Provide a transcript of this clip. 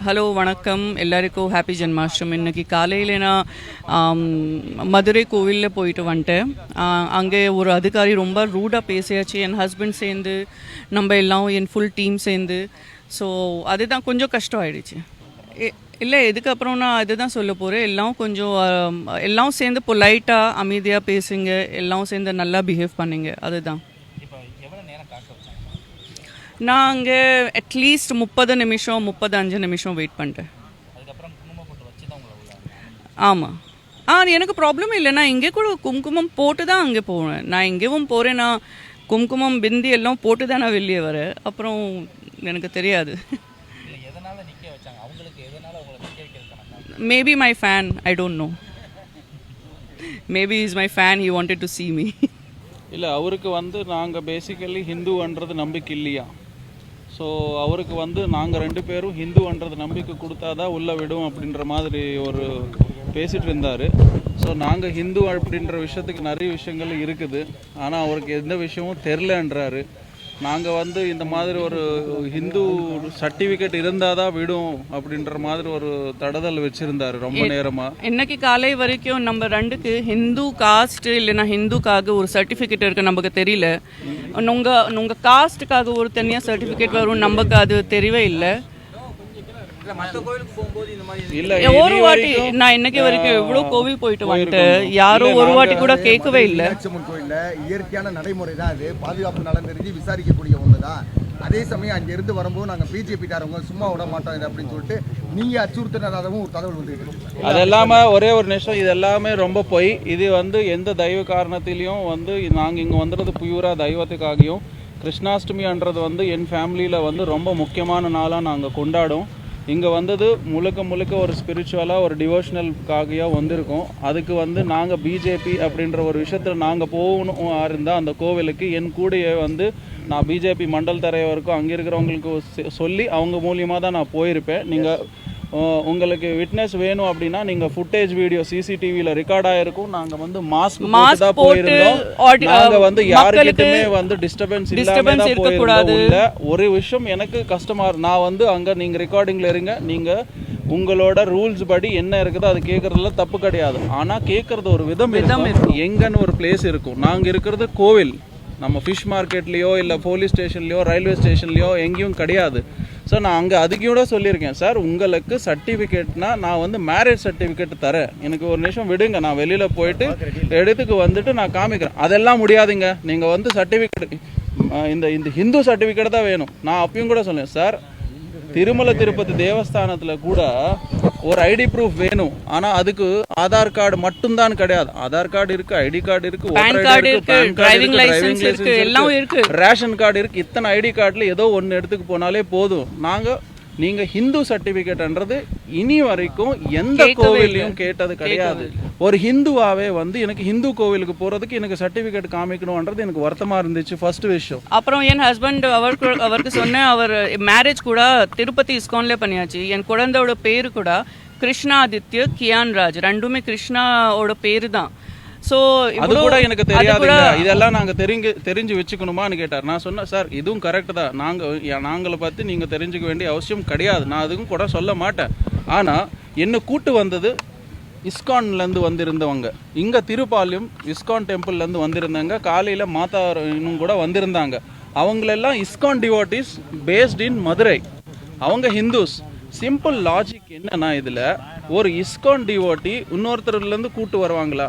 Hello வணக்கம் எல்லாருக்கும் happy Janmashtami. இன்னைக்கு காலையில் நான் மதுரை கோவிலில் போயிட்டு வந்துட்டேன். அங்கே ஒரு அதிகாரி ரொம்ப ரூடாக பேசியாச்சு, என் ஹஸ்பண்ட் சேர்ந்து நம்ம எல்லாம் என் ஃபுல் டீம் சேர்ந்து. ஸோ அதுதான் கொஞ்சம் கஷ்டம் ஆயிடுச்சு. இல்லை, இதுக்கப்புறம் நான் இதுதான் சொல்ல போகிறேன். எல்லாம் சேர்ந்து பொலைட்டாக அமைதியாக பேசுங்க, எல்லாம் சேர்ந்து நல்லா பிஹேவ் பண்ணுங்க. அதுதான் நான் அங்கே அட்லீஸ்ட் 30 நிமிஷம் 35 நிமிஷம் வெயிட் பண்ணிட்டேன். ஆமாம். எனக்கு ப்ராப்ளம் இல்லை. நான் இங்கே கூட குங்குமம் போட்டு தான் அங்கே போவேன். நான் எங்கேயும் போகிறேன், நான் குங்குமம் பிந்தி எல்லாம் போட்டு தான் நான் வெளியே வரேன். அப்புறம் எனக்கு தெரியாது. Maybe my fan, I don't know. Maybe is my fan, he wanted to see me. இல்லை, அவருக்கு நாங்கள் பேசிக்கலி ஹிந்துன்றது நம்பிக்கை இல்லையா. ஸோ அவருக்கு நாங்கள் 2 பேரும் ஹிந்துன்றது நம்பிக்கை கொடுத்தாதான் உள்ளே விடும் அப்படின்ற மாதிரி ஒரு பேசிகிட்டு இருந்தார். ஸோ நாங்கள் ஹிந்து அப்படின்ற விஷயத்துக்கு நிறைய விஷயங்கள் இருக்குது, ஆனால் அவருக்கு எந்த விஷயமும் தெரிலன்றாரு. நாங்கள் இந்த மாதிரி ஒரு ஹிந்து சர்டிஃபிகேட் இருந்தால் தான் விடும் அப்படின்ற மாதிரி ஒரு தடதல் வச்சுருந்தாரு ரொம்ப நேரமாக. இன்னைக்கு காலை வரைக்கும் நம்ம 2க்கு ஹிந்து காஸ்ட் இல்லைன்னா ஹிந்துக்காக ஒரு சர்டிஃபிகேட் இருக்குது, நமக்கு தெரியல. உங்கள் காஸ்ட்டுக்காக ஒரு தனியாக சர்டிஃபிகேட் வரும், நமக்கு அது தெரியவே இல்லை. ஒரு வாட்டி நான் இன்னைக்கு வரைக்கும் எவ்வளவு கோவில் போயிட்டு வந்துட்டேன், யாரும் ஒரு வாட்டி கூட கேட்கவே இல்லை. கோயில்ல இயற்கையான நடைமுறை தான் அது, பாதுகாப்பு நலன் தெரிஞ்சு விசாரிக்கக்கூடிய ஒண்ணுதான். அதே சமயம் அங்க இருந்து வரும்போது நாங்க பிஜேபி காரவங்க சும்மா விட மாட்டோம் இது அப்படின்னு சொல்லிட்டு நீங்க அச்சுறுத்தினதாகவும் ஒரு தகவல் வந்து அது எல்லாமே ஒரே ஒரு நிமிஷம், இது எல்லாமே ரொம்ப பொய். இது எந்த தெய்வ காரணத்திலையும் நாங்கள் இங்கே வந்துடுறது பியூரா தெய்வத்துக்காகியும். கிருஷ்ணாஷ்டமின்றது என் ஃபேமிலியில் ரொம்ப முக்கியமான நாளாக நாங்கள் கொண்டாடும். இங்கே வந்தது முழுக்க ஒரு ஸ்பிரிச்சுவலாக ஒரு டிவோஷனலுக்காகியாக வந்திருக்கோம். அதுக்கு நாங்கள் பிஜேபி அப்படின்ற ஒரு விஷயத்தில் நாங்கள் போகணும் இருந்தால் அந்த கோவிலுக்கு என் கூடயே நான் பிஜேபி மண்டல் தலைவருக்கும் அங்கே இருக்கிறவங்களுக்கு சொல்லி அவங்க மூலியமாக தான் நான் போயிருப்பேன். நீங்கள் உங்களுக்கு விட்னஸ் வேணும் அப்படின்னா நீங்கள் ஃபுட்டேஜ் வீடியோ சிசிடிவியில் ரெக்கார்ட் ஆகிருக்கும். நாங்கள் மாஸ்க் தான் போயிருந்தோம். நாங்கள் யாருக்கிட்டுமே டிஸ்டர்பன்ஸ் இல்லாமல் தான் போயிருந்தோம். ஒரு விஷயம் எனக்கு கஷ்டமாக, நான் அங்கே நீங்கள் ரெக்கார்டிங்கில் இருங்க, நீங்கள் உங்களோட ரூல்ஸ் படி என்ன இருக்குதோ அது கேட்குறதுல தப்பு கிடையாது. ஆனால் கேட்குறது ஒரு விதம் இருக்கும். எங்கன்னு ஒரு பிளேஸ் இருக்கும். நாங்கள் இருக்கிறது கோவில், நம்ம ஃபிஷ் மார்க்கெட்லேயோ இல்லை போலீஸ் ஸ்டேஷன்லையோ ரயில்வே ஸ்டேஷன்லையோ எங்கேயும் கிடையாது. ஸோ நான் அங்கே அதுக்கு கூட சொல்லியிருக்கேன், சார் உங்களுக்கு சர்டிஃபிகேட்னா நான் மேரேஜ் சர்டிஃபிகேட் தரேன், எனக்கு ஒரு நிமிஷம் விடுங்க, நான் வெளியில் போயிட்டு எடுத்துக்கு நான் காமிக்கிறேன். அதெல்லாம் முடியாதுங்க, நீங்கள் சர்டிஃபிகேட் இந்த ஹிந்து சர்டிஃபிகேட் தான் வேணும். நான் அப்பயும் கூட சொன்னேன், சார் திருமலை திருப்பதி தேவஸ்தானத்தில் கூட ஒரு ஐடி ப்ரூஃப் வேணும். ஆனால் அதுக்கு ஆதார் கார்டு மட்டும்தான் கிடையாது. ஆதார் கார்டு இருக்கு, ஐடி கார்டு இருக்கு, டிரைவிங் லைசன்ஸ் இருக்கு, ரேஷன் கார்டு இருக்கு. இத்தனை ஐடி கார்டில் ஏதோ ஒன்று எடுத்துக்கு போனாலே போதும். நீங்கள் ஹிந்து சர்டிஃபிகேட்ன்றது இனி வரைக்கும் எந்த கோவிலையும் கேட்டது கிடையாது. ஒரு ஹிந்துவாவே எனக்கு ஹிந்து கோவிலுக்கு போகிறதுக்கு எனக்கு சர்டிஃபிகேட் காமிக்கணும்ன்றது எனக்கு வருத்தமாக இருந்துச்சு ஃபர்ஸ்ட் விஷயம். அப்புறம் என் ஹஸ்பண்ட் அவருக்கு சொன்னேன், அவர் மேரேஜ் கூட திருப்பதி இஸ்கான்ல பண்ணியாச்சு. என் குழந்தையோட பேரு கூட கிருஷ்ணா ஆதித்ய கியான் ராஜ், ரெண்டுமே கிருஷ்ணாவோட பேரு தான். ஸோ அது கூட எனக்கு தெரியாதுங்க, இதெல்லாம் நாங்கள் தெரிஞ்சு வச்சுக்கணுமான்னு கேட்டார். நான் சொன்னேன், சார் இதுவும் கரெக்டு தான், நாங்களை பற்றி நீங்கள் தெரிஞ்சுக்க வேண்டிய அவசியம் கிடையாது, நான் அதுக்கும் கூட சொல்ல மாட்டேன். ஆனால் என்னை கூட்டு வந்தது இஸ்கான்லேருந்து வந்திருந்தவங்க, இங்கே திருப்பாலையும் இஸ்கான் டெம்பிள்லேருந்து வந்திருந்தாங்க. காலையில் மாதா இன்னும் கூட வந்திருந்தாங்க. அவங்களெல்லாம் ISKCON devotees based in Madurai, அவங்க ஹிந்துஸ். சிம்பிள் லாஜிக் என்னன்னா, இதில் ஒரு இஸ்கான் டிவோட்டி இன்னொருத்தர்லேருந்து கூட்டு வருவாங்களா?